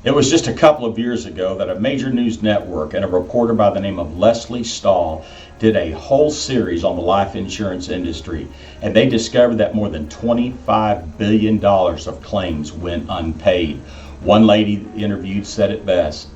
It was just a couple of years ago that a major news network and a reporter by the name of Leslie Stahl did a whole series on the life insurance industry, and they discovered that more than $25 billion of claims went unpaid. One lady interviewed said it best: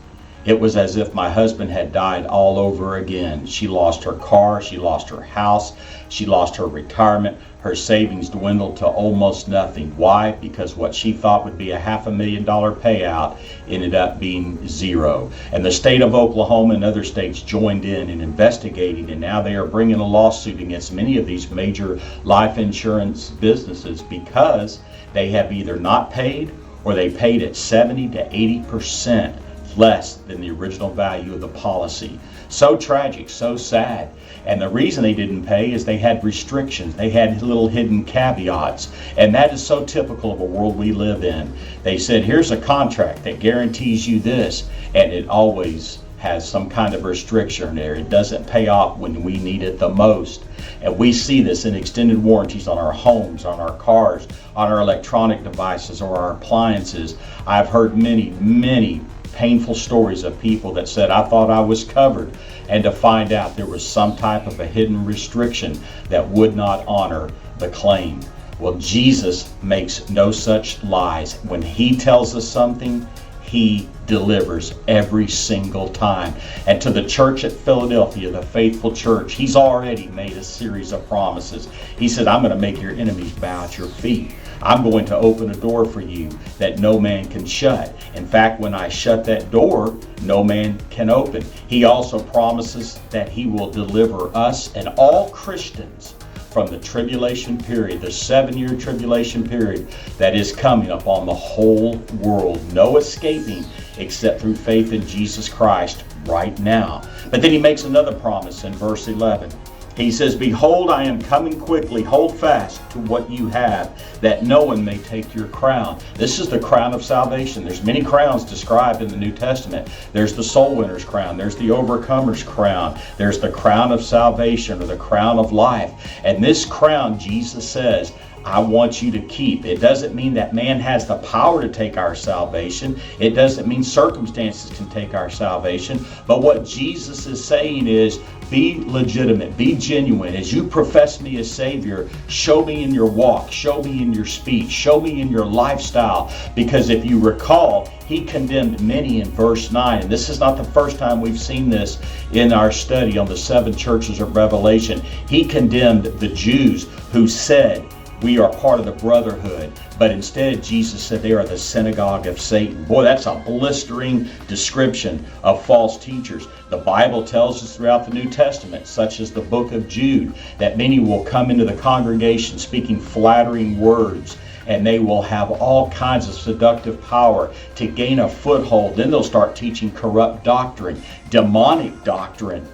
"It was as if my husband had died all over again. She lost her car, she lost her house, she lost her retirement. Her savings dwindled to almost nothing." Why? Because what she thought would be a $500,000 payout ended up being zero. And the state of Oklahoma and other states joined in investigating, and now they are bringing a lawsuit against many of these major life insurance businesses because they have either not paid or they paid at 70 to 80% less than the original value of the policy. So tragic, so sad. And the reason they didn't pay is they had restrictions. They had little hidden caveats. And that is so typical of a world we live in. They said, here's a contract that guarantees you this, and it always has some kind of restriction there. It doesn't pay off when we need it the most. And we see this in extended warranties on our homes, on our cars, on our electronic devices, or our appliances. I've heard many painful stories of people that said, I thought I was covered, and to find out there was some type of a hidden restriction that would not honor the claim. Well, Jesus makes no such lies. When he tells us something, he delivers every single time. And to the church at Philadelphia, the faithful church, he's already made a series of promises. He said, I'm going to make your enemies bow at your feet. I'm going to open a door for you that no man can shut. In fact, when I shut that door, no man can open. He also promises that he will deliver us and all Christians from the tribulation period, the 7-year tribulation period that is coming upon the whole world. No escaping except through faith in Jesus Christ right now. But then he makes another promise in verse 11. He says, behold, I am coming quickly. Hold fast to what you have, that no one may take your crown. This is the crown of salvation. There's many crowns described in the New Testament. There's the soul winner's crown. There's the overcomer's crown. There's the crown of salvation, or the crown of life. And this crown, Jesus says, I want you to keep. It doesn't mean that man has the power to take our salvation. It doesn't mean circumstances can take our salvation. But what Jesus is saying is, be legitimate, be genuine. As you profess me as Savior, show me in your walk, show me in your speech, show me in your lifestyle. Because if you recall, he condemned many in verse 9. And this is not the first time we've seen this in our study on the 7 churches of Revelation. He condemned the Jews who said, we are part of the brotherhood. But instead, Jesus said they are the synagogue of Satan. Boy, that's a blistering description of false teachers. The Bible tells us throughout the New Testament, such as the book of Jude, that many will come into the congregation speaking flattering words, and they will have all kinds of seductive power to gain a foothold. Then they'll start teaching corrupt doctrine, demonic doctrine.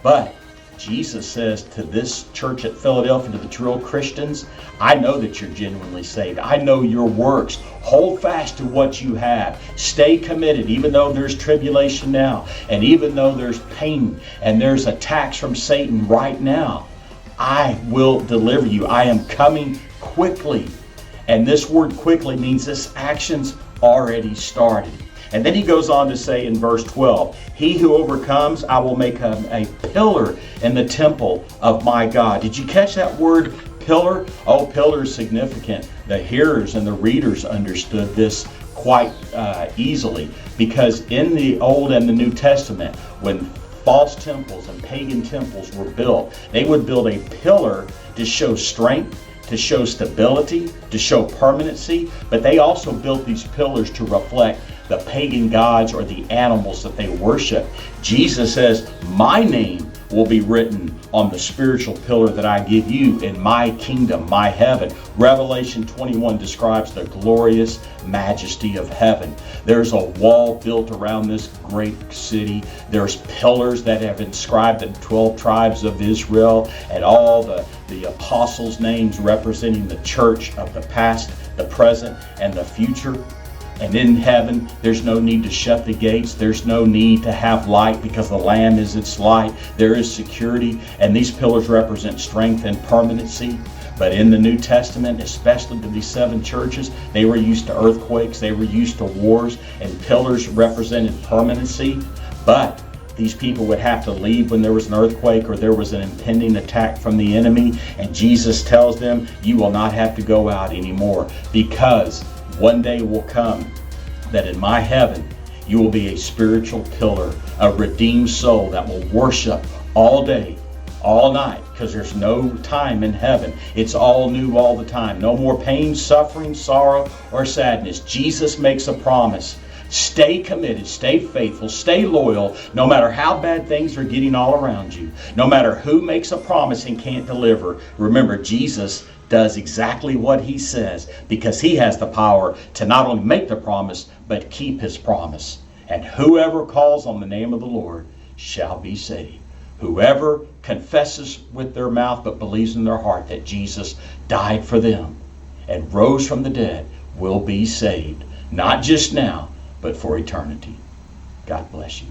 But Jesus says to this church at Philadelphia, to the true Christians, I know that you're genuinely saved. I know your works. Hold fast to what you have. Stay committed, even though there's tribulation now, and even though there's pain and there's attacks from Satan right now. I will deliver you. I am coming quickly. And this word quickly means this action's already started. And then he goes on to say in verse 12, he who overcomes, I will make a pillar in the temple of my God. Did you catch that word pillar? Oh, pillar is significant. The hearers and the readers understood this quite easily, because in the Old and the New Testament, when false temples and pagan temples were built, they would build a pillar to show strength, to show stability, to show permanency, but they also built these pillars to reflect the pagan gods or the animals that they worship. Jesus says, my name will be written on the spiritual pillar that I give you in my kingdom, my heaven. Revelation 21 describes the glorious majesty of heaven. There's a wall built around this great city. There's pillars that have inscribed the 12 tribes of Israel, and all the apostles' names representing the church of the past, the present, and the future. And in heaven, there's no need to shut the gates. There's no need to have light, because the Lamb is its light. There is security, and these pillars represent strength and permanency. But in the New Testament, especially to these 7 churches, they were used to earthquakes, they were used to wars, and pillars represented permanency. But these people would have to leave when there was an earthquake or there was an impending attack from the enemy. And Jesus tells them, you will not have to go out anymore, because one day will come that in my heaven, you will be a spiritual pillar, a redeemed soul that will worship all day, all night, because there's no time in heaven. It's all new all the time. No more pain, suffering, sorrow, or sadness. Jesus makes a promise. Stay committed, stay faithful, stay loyal, no matter how bad things are getting all around you. No matter who makes a promise and can't deliver. Remember, Jesus does exactly what he says, because he has the power to not only make the promise, but keep his promise. And whoever calls on the name of the Lord shall be saved. Whoever confesses with their mouth but believes in their heart that Jesus died for them and rose from the dead will be saved. Not just now, but for eternity. God bless you.